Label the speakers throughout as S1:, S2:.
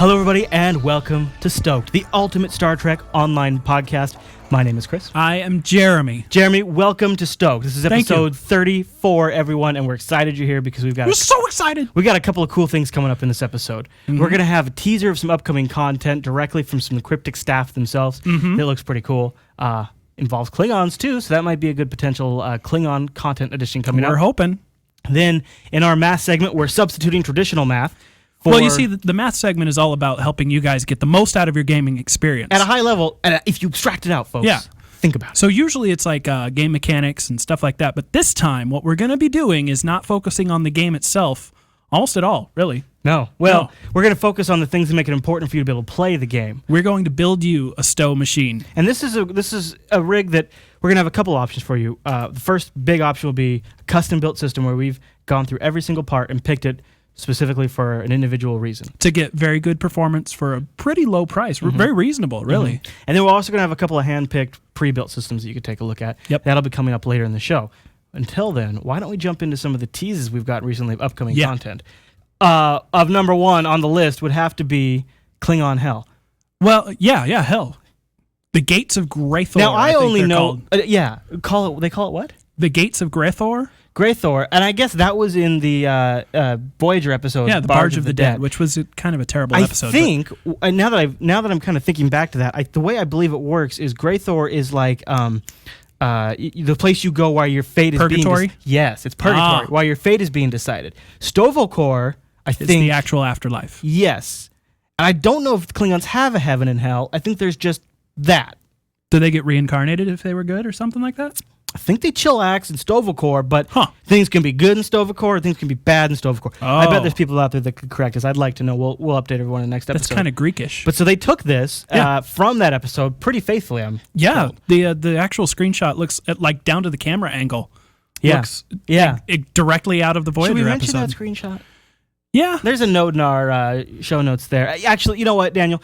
S1: Hello, everybody, and welcome to STOked, the ultimate Star Trek online podcast. My name is Chris.
S2: I am Jeremy.
S1: Jeremy, welcome to STOked. This is episode 34, everyone, and we're excited you're here because we're
S2: so excited.
S1: We got a couple of cool things coming up in this episode. Mm-hmm. We're going to have a teaser of some upcoming content directly from some cryptic staff themselves. Mm-hmm. It looks pretty cool. Involves Klingons, too, so that might be a good potential Klingon content edition coming up.
S2: We're hoping. Then,
S1: in our math segment, we're substituting traditional math.
S2: Well, you see, the math segment is all about helping you guys get the most out of your gaming experience.
S1: At a high level, and if you extract it out, folks, think about it.
S2: So usually it's like game mechanics and stuff like that, but this time what we're going to be doing is not focusing on the game itself almost at all, really.
S1: No. Well, we're going to focus on the things that make it important for you to be able to play the game.
S2: We're going to build you a STO machine.
S1: And this is a rig that we're going to have a couple options for you. The first big option will be a custom-built system where we've gone through every single part and picked it specifically for an individual reason.
S2: To get very good performance for a pretty low price. Mm-hmm. Very reasonable, really.
S1: Mm-hmm. And then we're also going to have a couple of hand-picked pre-built systems that you could take a look at.
S2: Yep.
S1: That'll be coming up later in the show. Until then, why don't we jump into some of the teases we've got recently of upcoming content. Of number one on the list would have to be Klingon Hell.
S2: Well, yeah, Hell. The Gates of Grathor.
S1: Now, I only know... they call it what?
S2: The Gates of Grathor?
S1: Grathor, and I guess that was in the Voyager episode.
S2: Yeah, the Barge of the Dead, which was kind of a terrible episode.
S1: I think now that I'm kind of thinking back to that, the way I believe it works is Grathor is like the place you go while your fate is
S2: purgatory?
S1: Yes, it's purgatory while your fate is being decided. STO, I think,
S2: it's the actual afterlife.
S1: Yes, and I don't know if the Klingons have a heaven and hell. I think there's just that.
S2: Do they get reincarnated if they were good or something like that?
S1: I think they chillax in STO, but things can be good in STO, things can be bad in STO. I bet there's people out there that could correct us. I'd like to know. We'll update everyone in the next episode.
S2: That's kind of Greekish.
S1: But so they took this from that episode pretty faithfully. Told.
S2: The actual screenshot looks like down to the camera angle.
S1: Looks
S2: directly out of the Voyager episode.
S1: Should we mention that screenshot?
S2: Yeah.
S1: There's a note in our show notes there. Actually, you know what, Daniel?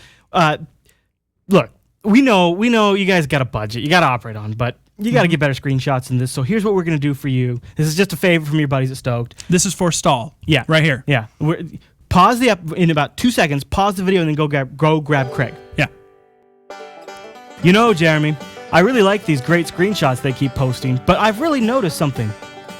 S1: Look, we know you guys got a budget. You got to operate on, but you got to get better screenshots than this. So here's what we're going to do for you. This is just a favor from your buddies at STOked.
S2: This is for stall.
S1: Yeah.
S2: Right here.
S1: Yeah. Pause in about 2 seconds. Pause the video and then go grab Craig.
S2: Yeah.
S1: You know, Jeremy, I really like these great screenshots they keep posting, but I've really noticed something.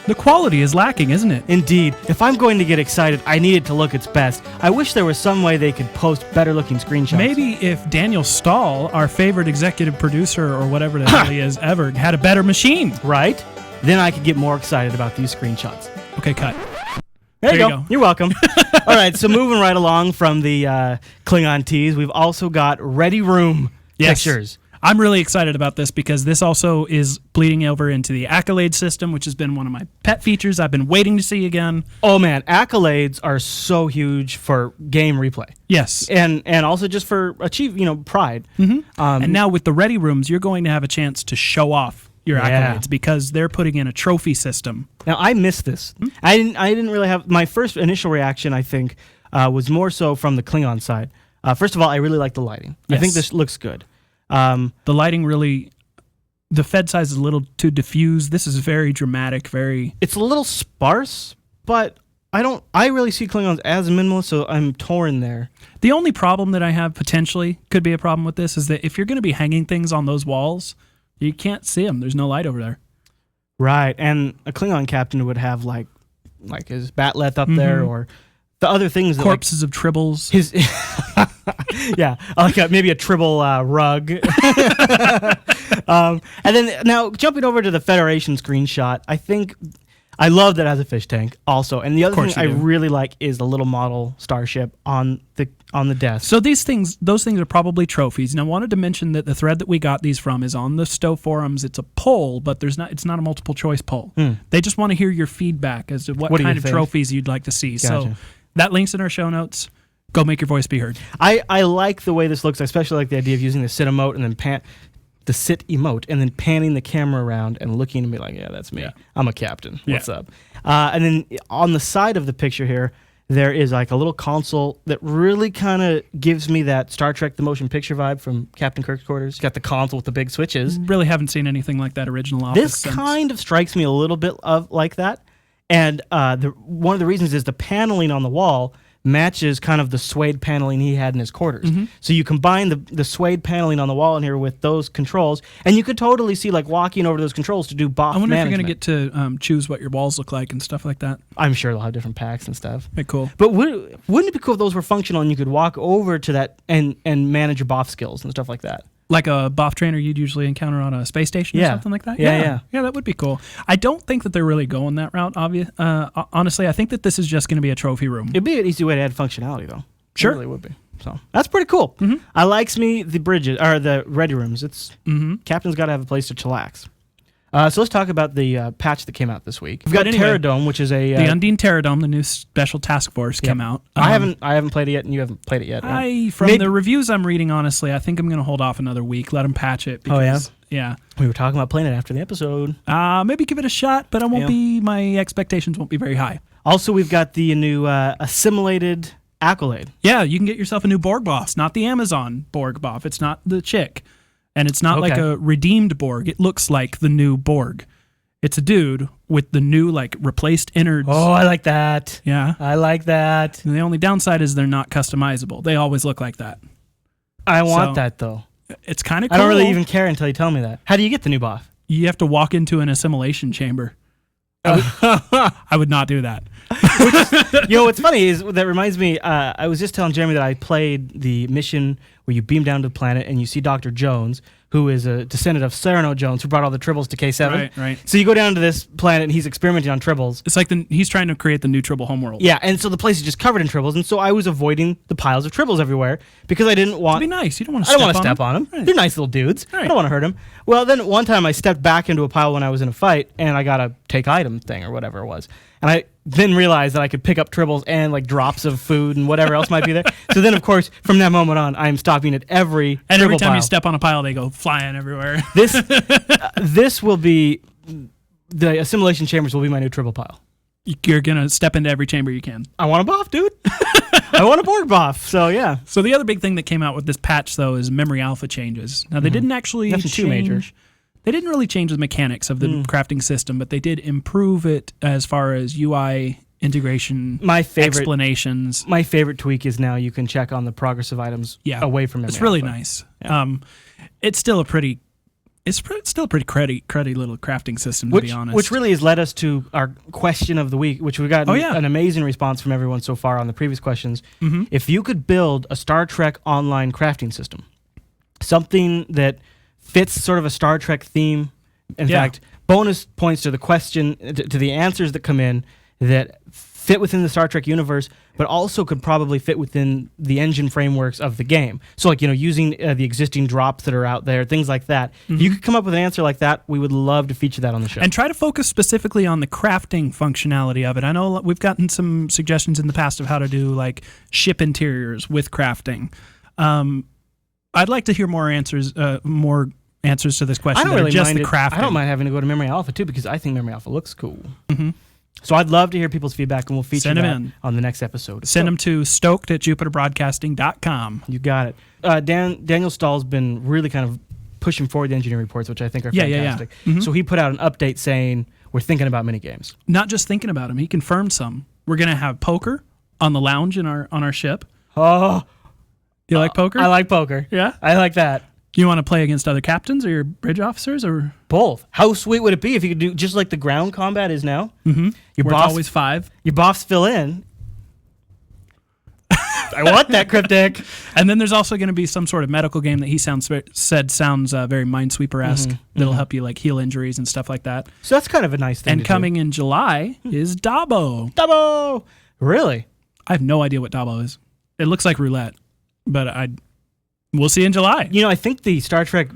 S2: The quality is lacking, isn't it?
S1: Indeed. If I'm going to get excited, I need it to look its best. I wish there was some way they could post better-looking screenshots.
S2: Maybe if Daniel Stahl, our favorite executive producer or whatever the hell he is ever, had a better machine.
S1: Right? Then I could get more excited about these screenshots.
S2: Okay, cut.
S1: There you go. You're welcome. All right, so moving right along from the Klingon tease, we've also got Ready Room pictures.
S2: I'm really excited about this because this also is bleeding over into the Accolade system, which has been one of my pet features I've been waiting to see again.
S1: Oh, man. Accolades are so huge for game replay.
S2: Yes.
S1: And also just for pride.
S2: Mm-hmm. And now with the Ready Rooms, you're going to have a chance to show off your accolades because they're putting in a trophy system.
S1: Now, I missed this. Mm-hmm. I didn't really have... My first initial reaction, I think, was more so from the Klingon side. First of all, I really like the lighting. Yes. I think this looks good.
S2: The lighting really, the fed size is a little too diffuse. This is very dramatic,
S1: It's a little sparse, but I really see Klingons as minimalist, so I'm torn there.
S2: The only problem that I have potentially could be a problem with this is that if you're going to be hanging things on those walls, you can't see them. There's no light over there.
S1: Right, and a Klingon captain would have like his batleth up there, or the other things.
S2: Corpses of tribbles.
S1: Maybe a tribble rug. And then now jumping over to the Federation screenshot, I love that it has a fish tank also. And the other thing I really like is the little model starship on the desk.
S2: So those things are probably trophies. And I wanted to mention that the thread that we got these from is on the STO forums. It's a poll, but it's not a multiple choice poll. They just want to hear your feedback as to what kind of trophies you'd like to see. Gotcha. So that link's in our show notes. Go make your voice be heard.
S1: I like the way this looks. I especially like the idea of using the sit emote and then panning the camera around and looking and be like, yeah, that's me. Yeah. I'm a captain. What's up? And then on the side of the picture here, there is like a little console that really kind of gives me that Star Trek The Motion Picture vibe from Captain Kirk's quarters. Got the console with the big switches.
S2: Really haven't seen anything like that original Office
S1: This kind of strikes me a little bit of like that. And one of the reasons is the paneling on the wall matches kind of the suede paneling he had in his quarters. So you combine the suede paneling on the wall in here with those controls, and you could totally see like walking over those controls to do boff
S2: I wonder
S1: management.
S2: if you're going to get to choose what your walls look like and stuff like that.
S1: I'm sure they'll have different packs and stuff.
S2: Very cool.
S1: But wouldn't it be cool if those were functional and you could walk over to that and manage your boff skills and stuff like that?
S2: Like a boff trainer you'd usually encounter on a space station or something like that?
S1: Yeah,
S2: that would be cool. I don't think that they're really going that route, honestly. I think that this is just going to be a trophy room.
S1: It'd be an easy way to add functionality, though.
S2: Sure.
S1: It really would be. So that's pretty cool. I likes me the bridges, or the ready rooms. It's Captain's got to have a place to chillax. So let's talk about the patch that came out this week. We've got Terradome, which is the
S2: Undine Terradome, the new special task force, came out.
S1: I haven't played it yet, and you haven't played it yet. Right?
S2: From the reviews I'm reading, honestly, I think I'm going to hold off another week, let them patch it. Because, yeah.
S1: We were talking about playing it after the episode.
S2: Maybe give it a shot, but I won't be. My expectations won't be very high.
S1: Also, we've got the new assimilated accolade.
S2: Yeah, you can get yourself a new Borg boss, not the Amazon Borg boss. It's not the chick. And it's not like a redeemed Borg. It looks like the new Borg. It's a dude with the new, like, replaced innards.
S1: Oh, I like that.
S2: Yeah.
S1: I like that.
S2: And the only downside is they're not customizable. They always look like that.
S1: I want that, though.
S2: It's kind of cool.
S1: I don't really even care until you tell me that. How do you get the new buff?
S2: You have to walk into an assimilation chamber. I would not do that.
S1: What's funny is that reminds me. I was just telling Jeremy that I played the mission where you beam down to the planet and you see Dr. Jones, who is a descendant of Cyrano Jones, who brought all the tribbles to K7.
S2: Right.
S1: So you go down to this planet and he's experimenting on tribbles.
S2: It's like he's trying to create the new tribble homeworld.
S1: Yeah, and so the place is just covered in tribbles, and so I was avoiding the piles of tribbles everywhere because I didn't want
S2: to be nice. You don't want to.
S1: I don't want to step on them.
S2: Right.
S1: They're nice little dudes. Right. I don't want to hurt them. Well, then one time I stepped back into a pile when I was in a fight, and I got a take item thing or whatever it was, and I then realized that I could pick up tribbles and like drops of food and whatever else might be there. So then, of course, from that moment on, I'm stopping at every
S2: and every time
S1: pile.
S2: You step on a pile, they go flying everywhere.
S1: This will be the assimilation chambers will be my new tribble pile.
S2: You're gonna step into every chamber you can.
S1: I want a buff, dude. I want a Borg buff. So yeah.
S2: So the other big thing that came out with this patch, though, is memory alpha changes. Now they didn't actually
S1: Nothing too major.
S2: They didn't really change the mechanics of the crafting system, but they did improve it as far as UI integration, explanations.
S1: My favorite tweak is now you can check on the progress of items away from memory.
S2: It's really
S1: alpha.
S2: nice. Yeah. It's still a pretty cruddy little crafting system, to be honest.
S1: Which really has led us to our question of the week, which we got an amazing response from everyone so far on the previous questions. If you could build a Star Trek online crafting system, something that fits sort of a Star Trek theme, in fact, bonus points to the question, to the answers that come in that fit within the Star Trek universe, but also could probably fit within the engine frameworks of the game. So, like, using the existing drops that are out there, things like that. If you could come up with an answer like that, we would love to feature that on the show.
S2: And try to focus specifically on the crafting functionality of it. I know we've gotten some suggestions in the past of how to do, like, ship interiors with crafting. I'd like to hear more answers to this question.
S1: I don't really
S2: just
S1: mind
S2: the crafting.
S1: I don't mind having to go to Memory Alpha, too, because I think Memory Alpha looks cool. So I'd love to hear people's feedback, and we'll feature that on the next episode.
S2: Send them to STOked@JupiterBroadcasting.com.
S1: You got it. Daniel Stahl's been really kind of pushing forward the engineering reports, which I think are fantastic. So he put out an update saying we're thinking about minigames.
S2: Not just thinking about them. He confirmed some. We're going to have poker on the lounge on our ship.
S1: Oh.
S2: You like poker?
S1: I like poker.
S2: Yeah?
S1: I like that.
S2: You want to play against other captains or your bridge officers or
S1: both? How sweet would it be if you could do just like the ground combat is now?
S2: Your boss always 5.
S1: Your boss fill in. I want that, Cryptic.
S2: And then there's also going to be some sort of medical game that he sounds very Minesweeper-esque that'll help you like heal injuries and stuff like that.
S1: So that's kind of a nice thing.
S2: And coming in July is Dabo.
S1: Dabo, really?
S2: I have no idea what Dabo is. It looks like roulette, but we'll see in July.
S1: I think the Star Trek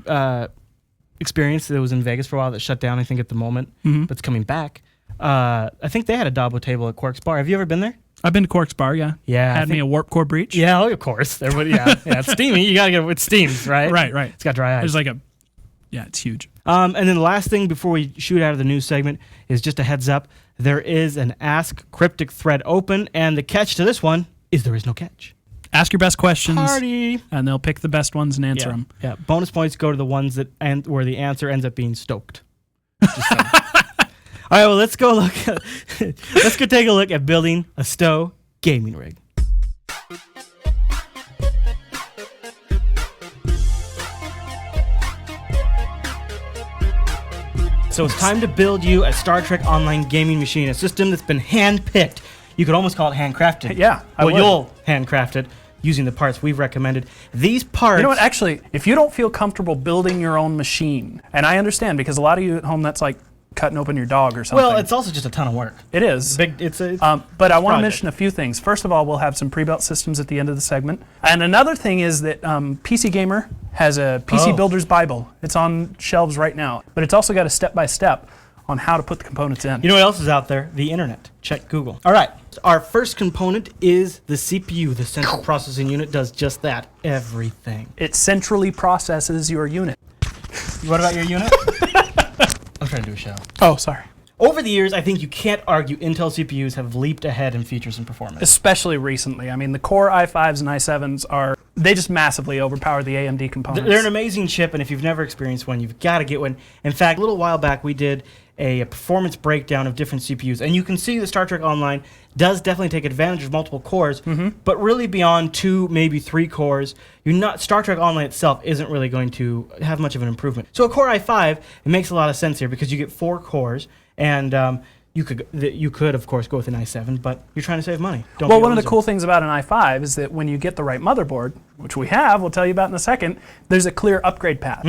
S1: experience that was in Vegas for a while that shut down, I think, at the moment, but it's coming back. I think they had a Dabo table at Quark's Bar. Have you ever been there?
S2: I've been to Quark's Bar, yeah.
S1: Yeah.
S2: Had me a warp core breach.
S1: Yeah, of course. It's steamy. You got to get it with steams, right?
S2: Right.
S1: It's got dry ice.
S2: There's it's huge.
S1: And then the last thing before we shoot out of the news segment is just a heads up. There is an Ask Cryptic thread open, and the catch to this one is there is no catch.
S2: Ask your best questions.
S1: Party.
S2: And they'll pick the best ones and answer them.
S1: Yeah. Bonus points go to the ones where the answer ends up being stoked. All right, well, let's go take a look at building a STO gaming rig. So it's time to build you a Star Trek Online gaming machine, a system that's been hand-picked. You could almost call it handcrafted.
S2: Yeah, I would.
S1: You'll handcraft it using the parts we've recommended. These parts...
S2: You know what, actually, if you don't feel comfortable building your own machine, and I understand, because a lot of you at home, that's like cutting open your dog or something.
S1: Well, it's also just a ton of work.
S2: It is. But I want to mention a few things. First of all, we'll have some pre-built systems at the end of the segment. And another thing is that PC Gamer has a PC Builder's Bible. It's on shelves right now. But it's also got a step-by-step on how to put the components in.
S1: You know what else is out there? The internet. Check Google. All right. Our first component is the CPU. The central processing unit does just that. Everything.
S2: It centrally processes your unit.
S1: What about your unit? I'm trying to do a show.
S2: Oh, sorry.
S1: Over the years, I think you can't argue Intel CPUs have leaped ahead in features and performance.
S2: Especially recently. I mean, the Core i5s and i7s they just massively overpower the AMD components.
S1: They're an amazing chip, and if you've never experienced one, you've got to get one. In fact, a little while back, we did a performance breakdown of different CPUs, and you can see the Star Trek Online does definitely take advantage of multiple cores, but really beyond 2, maybe 3 cores, Star Trek Online itself isn't really going to have much of an improvement. So a Core i5, it makes a lot of sense here because you get 4 cores, and you could of course go with an i7, but you're trying to save money.
S2: Well, one of the cool things about an i5 is that when you get the right motherboard, which we have, we'll tell you about in a second, there's a clear upgrade path.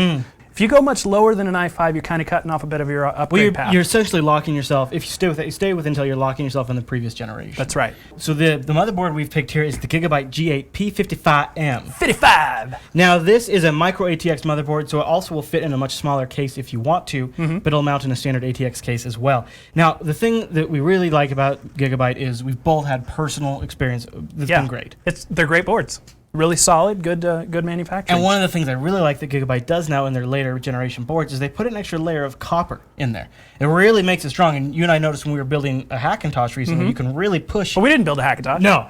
S2: If you go much lower than an i5, you're kind of cutting off a bit of your upgrade path.
S1: You're essentially locking yourself. If you stay with Intel, you're locking yourself in the previous generation.
S2: That's right.
S1: So the motherboard we've picked here is the Gigabyte G8 P55M.
S2: 55!
S1: Now this is a micro ATX motherboard, so it also will fit in a much smaller case if you want to, but it'll mount in a standard ATX case as well. Now the thing that we really like about Gigabyte is we've both had personal experience. It's been great.
S2: They're great boards. Really solid, good manufacturing.
S1: And one of the things I really like that Gigabyte does now in their later generation boards is they put an extra layer of copper in there. It really makes it strong. And you and I noticed when we were building a Hackintosh recently, you can really push.
S2: Well, we didn't build a Hackintosh.
S1: No.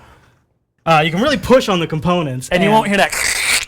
S1: You can really push on the components.
S2: And you won't hear that.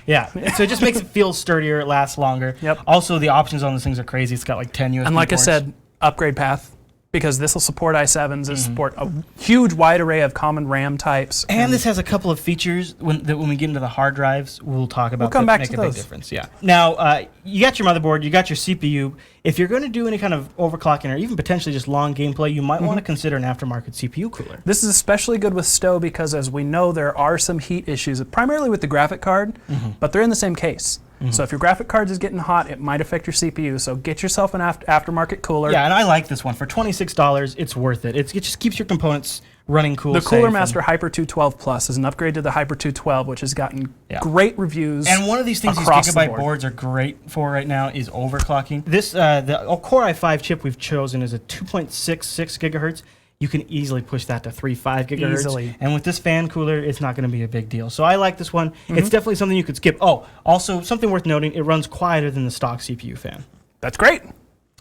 S1: Yeah. So it just makes it feel sturdier, it lasts longer.
S2: Yep.
S1: Also, the options on these things are crazy. It's got like 10 USB
S2: And like
S1: ports.
S2: I said, upgrade path. Because this will support i7s, it'll support a huge wide array of common RAM types.
S1: And this has a couple of features that when we get into the hard drives, we'll talk about.
S2: We'll come back
S1: make
S2: to
S1: a
S2: those.
S1: Big difference. Yeah. Now, you got your motherboard, you got your CPU. If you're going to do any kind of overclocking or even potentially just long gameplay, you might want to consider an aftermarket CPU cooler.
S2: This is especially good with STO because, as we know, there are some heat issues, primarily with the graphic card, but they're in the same case. So if your graphic card is getting hot, it might affect your CPU. So get yourself an aftermarket cooler.
S1: Yeah, and I like this one. For $26, it's worth it. It just keeps your components running cool.
S2: The Cooler Master Hyper 212 Plus is an upgrade to the Hyper 212, which has gotten great reviews.
S1: And one of these things these Gigabyte boards are great for right now is overclocking. This the Core i5 chip we've chosen is a 2.66 gigahertz. You can easily push that to 3.5 gigahertz.
S2: Easily.
S1: And with this fan cooler, it's not going to be a big deal. So I like this one. It's definitely something you could skip. Oh, also something worth noting, it runs quieter than the stock CPU fan.
S2: That's great.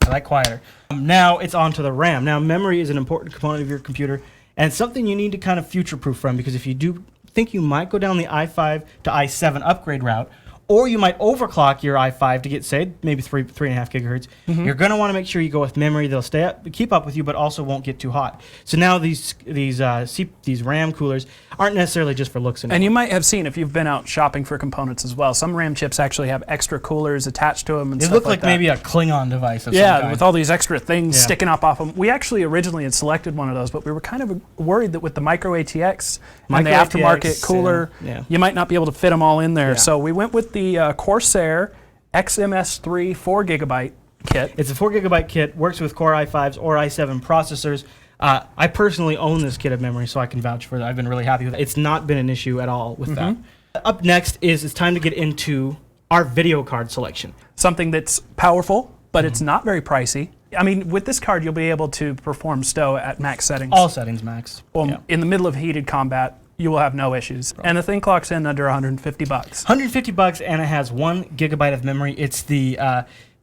S1: I like quieter. Now it's on to the RAM. Now memory is an important component of your computer and it's something you need to kind of future-proof from because if you do think you might go down the i5 to i7 upgrade route, or you might overclock your i5 to get, say, maybe 3.5 gigahertz. You're going to want to make sure you go with memory. They'll keep up with you, but also won't get too hot. So now these RAM coolers aren't necessarily just for looks anymore.
S2: And you might have seen, if you've been out shopping for components as well, some RAM chips actually have extra coolers attached to them and
S1: stuff like that. They look like maybe a Klingon device of some kind.
S2: With all these extra things sticking up off them. We actually originally had selected one of those, but we were kind of worried that with the micro ATX and the aftermarket cooler, you might not be able to fit them all in there. So we went with the Corsair XMS3 4 gigabyte kit.
S1: It's a 4 gigabyte kit, works with Core i5s or i7 processors. I personally own this kit of memory, so I can vouch for that. I've been really happy with it. It's not been an issue at all with that. Up next it's time to get into our video card selection.
S2: Something that's powerful, but it's not very pricey. I mean, with this card, you'll be able to perform STO at max settings.
S1: All settings max.
S2: Well, in the middle of heated combat, you will have no issues. And the thing clocks in under $150.
S1: $150, and it has 1 gigabyte of memory. It's the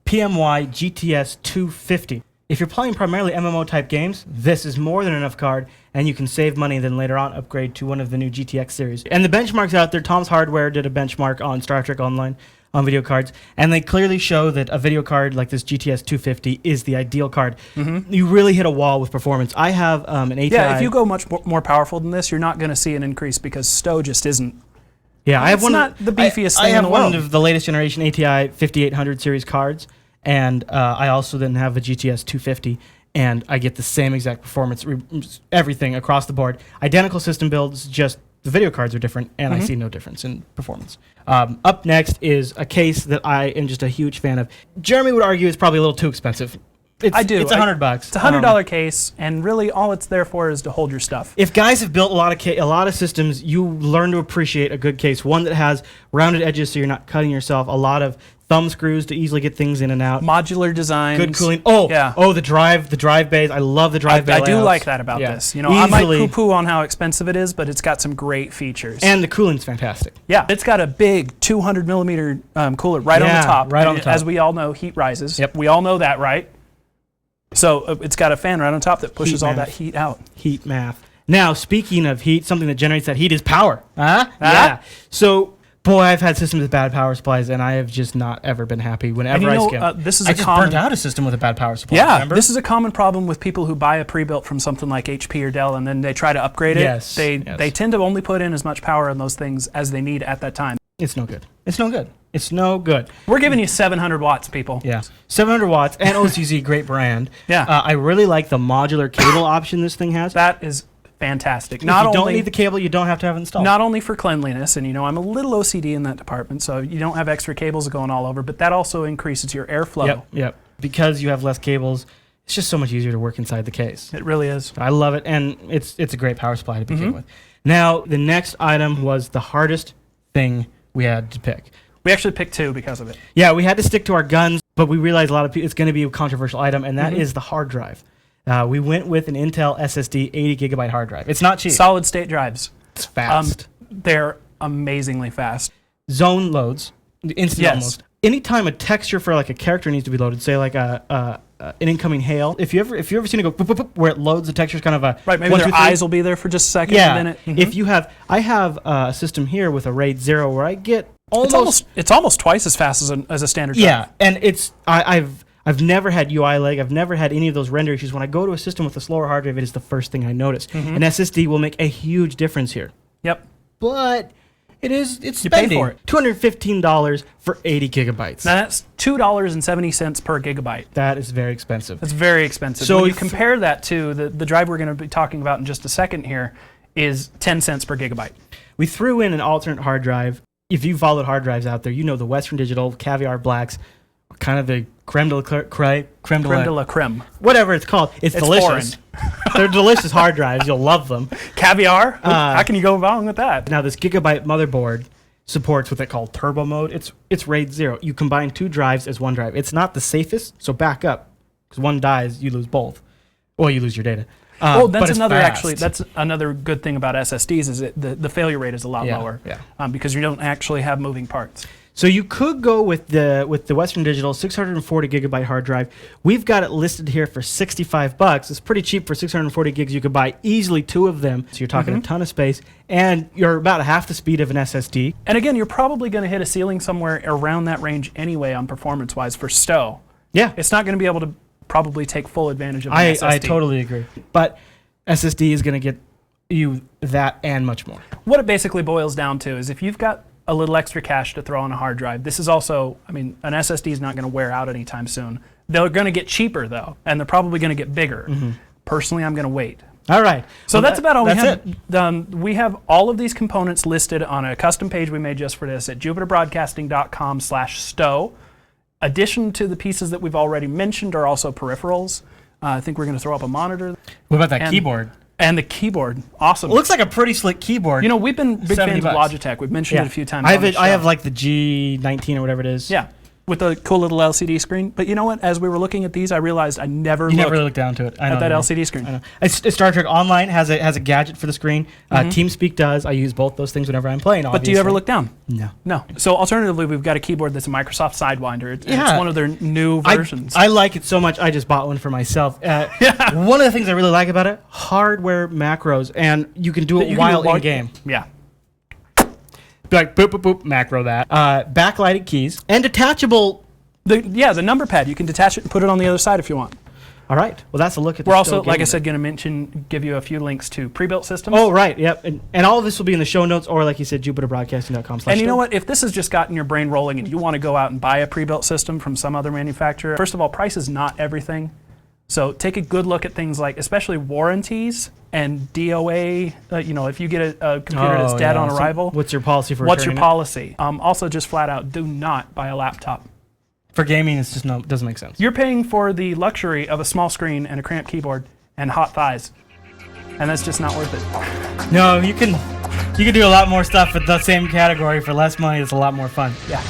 S1: PMY GTS 250. If you're playing primarily MMO type games, this is more than enough card, and you can save money and then later on upgrade to one of the new GTX series. And the benchmarks out there, Tom's Hardware did a benchmark on Star Trek Online on video cards, and they clearly show that a video card like this GTS 250 is the ideal card. You really hit a wall with performance. I have an ATI.
S2: Yeah, if you go much more powerful than this, you're not going to see an increase because STO just isn't.
S1: Yeah, I have
S2: not the beefiest thing in the world.
S1: I have one of the latest generation ATI 5800 series cards, and I also then have a GTS 250, and I get the same exact performance, everything across the board. Identical system builds, just the video cards are different, and I see no difference in performance. Up next is a case that I am just a huge fan of. Jeremy would argue it's probably a little too expensive.
S2: I do.
S1: It's $100.
S2: It's a $100 case, and really all it's there for is to hold your stuff.
S1: If guys have built a lot of systems, you learn to appreciate a good case. One that has rounded edges so you're not cutting yourself. A lot of thumb screws to easily get things in and out.
S2: Modular designs.
S1: Good cooling. Oh, yeah. Oh, the drive bays. I love the drive bay
S2: I do
S1: layouts.
S2: like that about this. I might poo-poo on how expensive it is, but it's got some great features.
S1: And the cooling's fantastic.
S2: Yeah, it's got a big 200 millimeter cooler right on the top.
S1: Right on the top.
S2: As we all know, heat rises.
S1: Yep.
S2: We all know that, right? So it's got a fan right on top that pushes all that heat out.
S1: Heat math. Now, speaking of heat, something that generates that heat is power. Yeah. So, boy, I've had systems with bad power supplies, and I have just not ever been happy whenever I skim.
S2: I
S1: just burnt out a system with a bad power supply.
S2: Yeah,
S1: remember?
S2: This is a common problem with people who buy a pre-built from something like HP or Dell, and then they try to upgrade it.
S1: Yes.
S2: They tend to only put in as much power in those things as they need at that time.
S1: It's no good. It's no good. It's no good.
S2: We're giving you 700 watts, people.
S1: Yeah. 700 watts and OCZ, great brand.
S2: Yeah.
S1: I really like the modular cable option this thing has.
S2: That is fantastic.
S1: If you don't need the cable, you don't have to have it installed.
S2: Not only for cleanliness, and I'm a little OCD in that department, so you don't have extra cables going all over, but that also increases your airflow.
S1: Yep. Because you have less cables, it's just so much easier to work inside the case.
S2: It really is.
S1: I love it, and it's a great power supply to begin with. Now, the next item was the hardest thing we had to pick.
S2: We actually picked two because of it.
S1: Yeah, we had to stick to our guns, but we realized a lot of people, it's going to be a controversial item, and that is the hard drive. We went with an Intel SSD 80 gigabyte hard drive. It's not cheap.
S2: Solid state drives.
S1: It's fast.
S2: They're amazingly fast.
S1: Zone loads, instant almost. Anytime a texture for like a character needs to be loaded, say like an incoming hail. If you ever seen it go boop, boop, boop, where it loads the textures kind of a
S2: right, maybe their eyes will be there for just a second.
S1: Yeah.
S2: And then it,
S1: I have a system here with a RAID 0 where I get
S2: it's almost twice as fast as a standard drive.
S1: Yeah, and I've never had UI lag. I've never had any of those render issues. When I go to a system with a slower hard drive, it is the first thing I notice. An SSD will make a huge difference here.
S2: Yep.
S1: But it's
S2: you pay
S1: spending
S2: for it.
S1: $215 for 80 gigabytes.
S2: Now that's $2.70 per gigabyte.
S1: That is very expensive.
S2: That's very expensive.
S1: So
S2: when you compare that to the drive we're going to be talking about in just a second here is 10 cents per gigabyte.
S1: We threw in an alternate hard drive. If you followed hard drives out there, you know the Western Digital Caviar Blacks, kind of the creme de la creme. Whatever it's called. It's delicious. They're delicious hard drives. You'll love them.
S2: Caviar? How can you go wrong with that?
S1: Now, this Gigabyte motherboard supports what they call turbo mode. It's RAID 0. You combine two drives as one drive. It's not the safest, so back up. Because one dies, you lose both. Or you lose your data.
S2: That's another good thing about SSDs is the failure rate is a lot lower.
S1: Yeah.
S2: Because you don't actually have moving parts.
S1: So you could go with the Western Digital 640 gigabyte hard drive. We've got it listed here for $65. It's pretty cheap for 640 gigs. You could buy easily two of them. So you're talking a ton of space, and you're about half the speed of an SSD.
S2: And again, you're probably going to hit a ceiling somewhere around that range anyway on performance-wise for STO.
S1: Yeah.
S2: It's not going to be able to probably take full advantage of an SSD.
S1: I totally agree. But SSD is going to get you that and much more.
S2: What it basically boils down to is if you've got a little extra cash to throw on a hard drive, this is also, an SSD is not going to wear out anytime soon. They're going to get cheaper, though, and they're probably going to get bigger. Personally, I'm going to wait.
S1: All right.
S2: So that's about all we have. We have all of these components listed on a custom page we made just for this at jupiterbroadcasting.com/STO. Addition to the pieces that we've already mentioned are also peripherals. I think we're going to throw up a monitor.
S1: What about that keyboard?
S2: And the keyboard, awesome.
S1: It looks like a pretty slick keyboard.
S2: We've been big fans of Logitech. We've mentioned it a few times.
S1: I have like the G19 or whatever it is.
S2: Yeah, with the cool little LCD screen. But you know what? As we were looking at these, I realized I never
S1: looked down to it.
S2: At that LCD screen.
S1: I know. Star Trek Online has a gadget for the screen. TeamSpeak does. I use both those things whenever I'm playing. Obviously.
S2: But do you ever look down?
S1: No.
S2: So alternatively, we've got a keyboard that's a Microsoft Sidewinder. It's one of their new versions.
S1: I like it so much. I just bought one for myself. One of the things I really like about it, hardware macros, and you can do it while in game.
S2: Yeah.
S1: Like boop boop boop macro that. Backlighted keys and detachable.
S2: The number pad. You can detach it and put it on the other side if you want.
S1: All right. Well, that's a look at the
S2: We're also,
S1: STO
S2: like I
S1: gaming
S2: said, going to give you a few links to pre-built systems.
S1: Oh, right. Yep. And all of this will be in the show notes, or like you said, jupiterbroadcasting.com/.
S2: And you know what? If this has just gotten your brain rolling and you want to go out and buy a pre-built system from some other manufacturer, first of all, price is not everything. So take a good look at things like, especially warranties and DOA. If you get a computer that's dead on arrival,
S1: what's your policy for
S2: what's your
S1: returning
S2: policy? Also, just flat out, do not buy a laptop.
S1: For gaming, it's just doesn't make sense.
S2: You're paying for the luxury of a small screen and a cramped keyboard and hot thighs, and that's just not worth it.
S1: No, you can do a lot more stuff with the same category for less money. It's a lot more fun.
S2: Yeah.